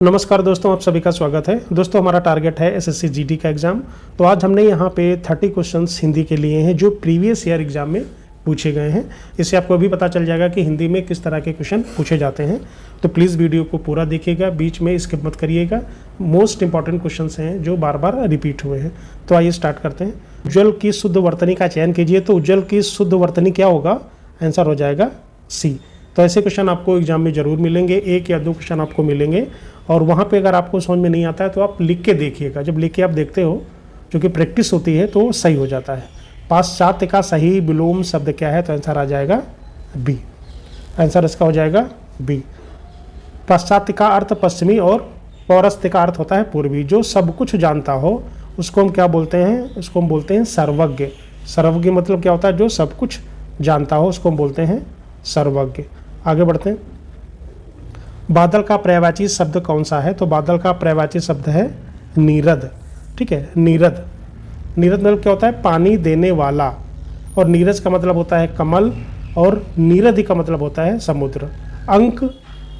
नमस्कार दोस्तों, आप सभी का स्वागत है। दोस्तों, हमारा टारगेट है एसएससी जीडी का एग्ज़ाम। तो आज हमने यहाँ पे 30 क्वेश्चंस हिंदी के लिए हैं जो प्रीवियस ईयर एग्ज़ाम में पूछे गए हैं। इससे आपको भी पता चल जाएगा कि हिंदी में किस तरह के क्वेश्चन पूछे जाते हैं। तो प्लीज़ वीडियो को पूरा देखिएगा, बीच में स्किप मत करिएगा। मोस्ट इंपॉर्टेंट क्वेश्चन हैं जो बार बार रिपीट हुए हैं। तो आइए स्टार्ट करते हैं। उज्ज्वल की शुद्ध वर्तनी का चयन कीजिए। तो उज्ज्वल की शुद्ध वर्तनी क्या होगा? आंसर हो जाएगा सी। तो ऐसे क्वेश्चन आपको एग्जाम में ज़रूर मिलेंगे, 1 या 2 क्वेश्चन आपको मिलेंगे। और वहाँ पे अगर आपको समझ में नहीं आता है तो आप लिख के देखिएगा। जब लिख के आप देखते हो, क्योंकि प्रैक्टिस होती है, तो सही हो जाता है। पाश्चात्य का सही विलोम शब्द क्या है? तो आंसर आ जाएगा बी। आंसर इसका हो जाएगा बी। पाश्चात्य का अर्थ पश्चिमी और पौरस्त्य का अर्थ होता है पूर्वी। जो सब कुछ जानता हो उसको हम क्या बोलते हैं? उसको हम बोलते हैं सर्वज्ञ। सर्वज्ञ मतलब क्या होता है? जो सब कुछ जानता हो उसको हम बोलते हैं सर्वज्ञ। आगे बढ़ते हैं। बादल का पर्यायवाची शब्द कौन सा है? तो बादल का पर्यायवाची शब्द है नीरद। ठीक है, नीरद। नीरद मतलब क्या होता है? पानी देने वाला। और नीरज का मतलब होता है कमल, और नीरद का मतलब होता है समुद्र। अंक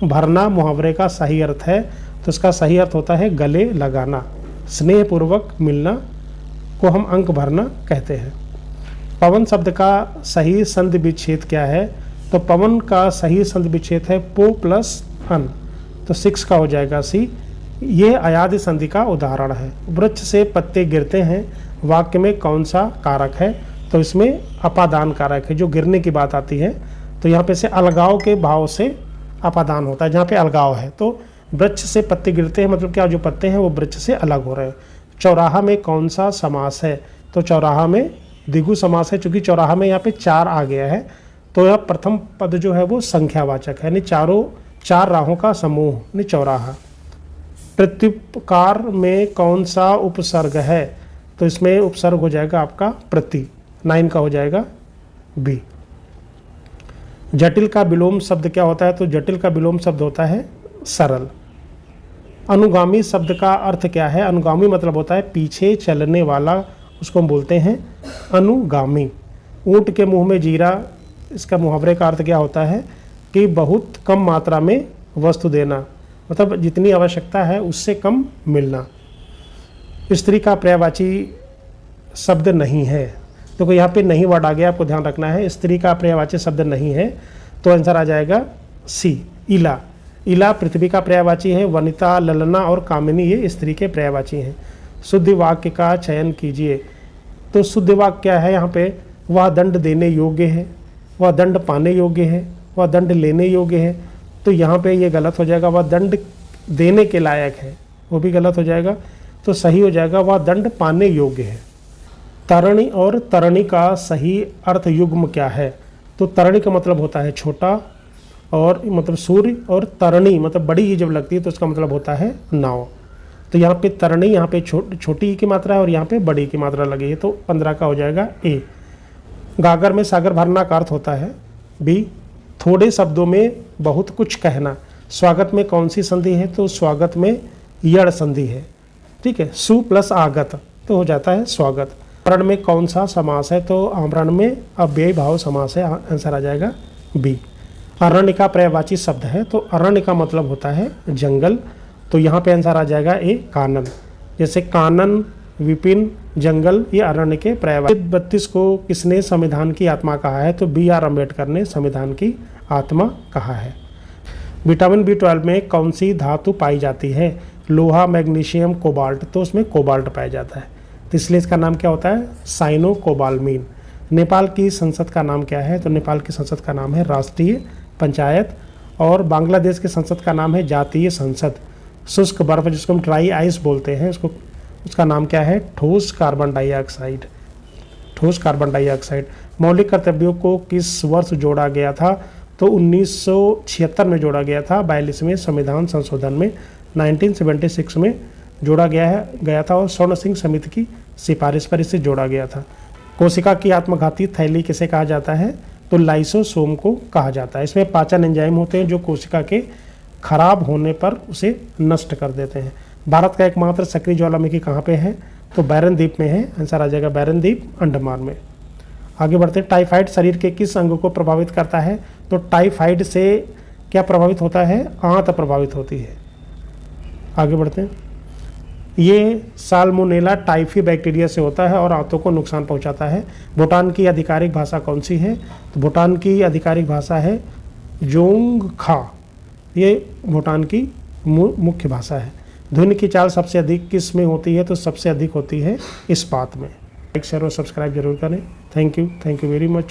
भरना मुहावरे का सही अर्थ है, तो इसका सही अर्थ होता है गले लगाना। स्नेहपूर्वक मिलना को हम अंक भरना कहते हैं। पवन शब्द का सही संधि विच्छेद क्या है? तो पवन का सही संधि विच्छेद है पो प्लस अन। तो 6 का हो जाएगा सी। ये अयादि संधि का उदाहरण है। वृक्ष से पत्ते गिरते हैं वाक्य में कौन सा कारक है? तो इसमें अपादान कारक है। जो गिरने की बात आती है तो यहाँ पे से अलगाव के भाव से अपादान होता है। जहाँ पे अलगाव है तो वृक्ष से पत्ते गिरते हैं मतलब क्या? जो पत्ते हैं वो वृक्ष से अलग हो रहे हैं। चौराहा में कौन सा समास है? तो चौराहा में द्विगु समास है, चूंकि चौराहा में यहाँ पे 4 आ गया है। तो यह प्रथम पद जो है वो संख्यावाचक है, यानी 4 राहों का समूह, यानी चौराहा। प्रत्युपकार में कौन सा उपसर्ग है? तो इसमें उपसर्ग हो जाएगा आपका प्रति। 9 का हो जाएगा बी। जटिल का विलोम शब्द क्या होता है? तो जटिल का विलोम शब्द होता है सरल। अनुगामी शब्द का अर्थ क्या है? अनुगामी मतलब होता है पीछे चलने वाला, उसको हम बोलते हैं अनुगामी। ऊंट के मुंह में जीरा, इसका मुहावरे का अर्थ क्या होता है? कि बहुत कम मात्रा में वस्तु देना, मतलब जितनी आवश्यकता है उससे कम मिलना। स्त्री का पर्यायवाची शब्द नहीं है। तो यहाँ पे नहीं वर्ड आ गया, आपको ध्यान रखना है। स्त्री का पर्यायवाची शब्द नहीं है, तो आंसर आ जाएगा सी, इला। इला पृथ्वी का पर्यायवाची है। वनिता, ललना और कामिनी ये स्त्री के पर्यायवाची हैं। शुद्ध वाक्य का चयन कीजिए। तो शुद्ध वाक्य क्या है? यहाँ पे वह दंड देने योग्य है, वह दंड पाने योग्य है, वह दंड लेने योग्य है। तो यहाँ पे ये गलत हो जाएगा। वह दंड देने के लायक है, वो भी गलत हो जाएगा। तो सही हो जाएगा वह दंड पाने योग्य है। तरणी और तरणी का सही अर्थ युग्म क्या है? तो तरणी का मतलब होता है छोटा, और मतलब सूर्य, और तरणी मतलब बड़ी ही जब लगती है तो उसका मतलब होता है नाव। तो यहाँ पे तरणी, यहाँ पे छोटी की मात्रा है और यहाँ पे बड़ी की मात्रा लगी है, तो 15 का हो जाएगा ए। गागर में सागर भरना का अर्थ होता है बी। थोड़े शब्दों में बहुत कुछ कहना। स्वागत में कौन सी संधि है? तो स्वागत में यड़ संधि है। ठीक है, सु प्लस आगत तो हो जाता है स्वागत। आमरण में कौन सा समास है? तो आमरण में अव्ययी भाव समास है। आंसर आ जाएगा बी। अरण्य का पर्यायवाची शब्द है। तो अरण्य का मतलब होता है जंगल। तो यहाँ पे आंसर आ जाएगा ए, कानन। जैसे कानन, विपिन, जंगल, ये अरण्य के पर्यायवाची। 32 को किसने संविधान की आत्मा कहा है? तो बी आर अम्बेडकर ने संविधान की आत्मा कहा है। विटामिन B12 में कौन सी धातु पाई जाती है? लोहा, मैग्नीशियम, कोबाल्ट। तो उसमें कोबाल्ट पाया जाता है, तो इसलिए इसका नाम क्या होता है? साइनो कोबालमीन। नेपाल की संसद का नाम क्या है? तो नेपाल की संसद का नाम है राष्ट्रीय पंचायत। और बांग्लादेश की संसद का नाम है जातीय संसद। शुष्क बर्फ, जिसको हम ड्राई आइस बोलते हैं, उसका नाम क्या है? ठोस कार्बन डाइऑक्साइड। ठोस कार्बन डाइऑक्साइड। मौलिक कर्तव्यों को किस वर्ष जोड़ा गया था? तो 1976 में जोड़ा गया था। 42वें संविधान संशोधन में 1976 में जोड़ा गया था, और स्वर्ण सिंह समिति की सिफारिश पर इसे जोड़ा गया था। कोशिका की आत्मघाती थैली किसे कहा जाता है? तो लाइसोसोम को कहा जाता है। इसमें पाचन एंजाइम होते हैं जो कोशिका के खराब होने पर उसे नष्ट कर देते हैं। भारत का एकमात्र सक्रिय ज्वालामुखी कहाँ पे है? तो बैरन द्वीप में है। आंसर आ जाएगा बैरन द्वीप, अंडमान में। आगे बढ़ते हैं। टाइफाइड शरीर के किस अंग को प्रभावित करता है? तो टाइफाइड से क्या प्रभावित होता है? आंत प्रभावित होती है। आगे बढ़ते हैं। ये साल्मोनेला टाइफी बैक्टीरिया से होता है और आंतों को नुकसान पहुंचाता है। भूटान की आधिकारिक भाषा कौन सी है? तो भूटान की आधिकारिक भाषा है जोंगखा। ये भूटान की मुख्य भाषा है। ध्वनि की चाल सबसे अधिक किस में होती है? तो सबसे अधिक होती है इस्पात में। लाइक शेयर और सब्सक्राइब जरूर करें। Thank you very much.